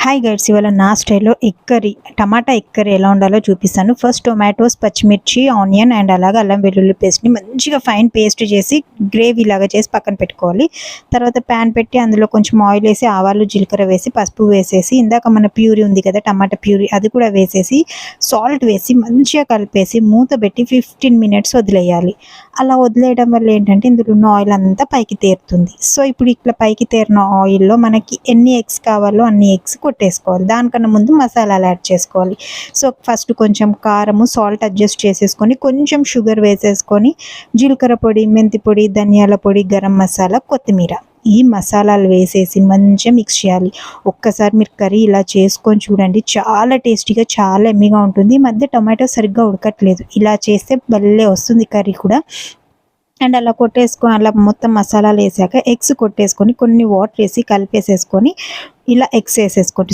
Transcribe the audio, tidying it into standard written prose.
Hi guides, ఇవాళ నా స్టైల్లో egg curry, tomato egg curry ఎలా ఉండాలో చూపిస్తాను. ఫస్ట్ టొమాటోస్, పచ్చిమిర్చి, ఆనియన్ అండ్ అలాగే అల్లం వెల్లుల్లి పేస్ట్ని మంచిగా ఫైన్ పేస్ట్ చేసి గ్రేవీ లాగా చేసి పక్కన పెట్టుకోవాలి. తర్వాత ప్యాన్ పెట్టి అందులో కొంచెం ఆయిల్ వేసి ఆవాలు, జీలకర్ర వేసి పసుపు వేసేసి ఇందాక మన ప్యూరీ ఉంది కదా టమాటా ప్యూరీ, అది కూడా వేసేసి సాల్ట్ వేసి మంచిగా కలిపేసి మూత పెట్టి 15 మినిట్స్ వదిలేయాలి. అలా వదిలేయడం వల్ల ఏంటంటే ఇందులో ఉన్న ఆయిల్ అంతా పైకి తేరుతుంది. సో ఇప్పుడు ఇట్లా పైకి తేరిన ఆయిల్లో మనకి ఎన్ని ఎగ్స్ కావాలో అన్ని ఎగ్స్ కొట్టేసుకోవాలి. దానికన్నా ముందు మసాలాలు యాడ్ చేసుకోవాలి. సో ఫస్ట్ కొంచెం కారము, సాల్ట్ అడ్జస్ట్ చేసేసుకొని కొంచెం షుగర్ వేసేసుకొని జీలకర్ర పొడి, మెంతి పొడి, ధనియాల పొడి, గరం మసాలా, కొత్తిమీర ఈ మసాలాలు వేసేసి మంచిగా మిక్స్ చేయాలి. ఒక్కసారి మీరు కర్రీ ఇలా చేసుకొని చూడండి, చాలా టేస్టీగా, చాలా ఎమ్మీగా ఉంటుంది. ఈ మధ్య టొమాటో సరిగ్గా ఉడకట్లేదు, ఇలా చేస్తే భలే వస్తుంది కర్రీ కూడా. అండ్ అలా అలా మొత్తం మసాలాలు వేసాక ఎగ్స్ కొట్టేసుకొని కొన్ని వాటర్ వేసి కలిపేసేసుకొని ఇలా ఎగ్స్ వేసేసుకోండి.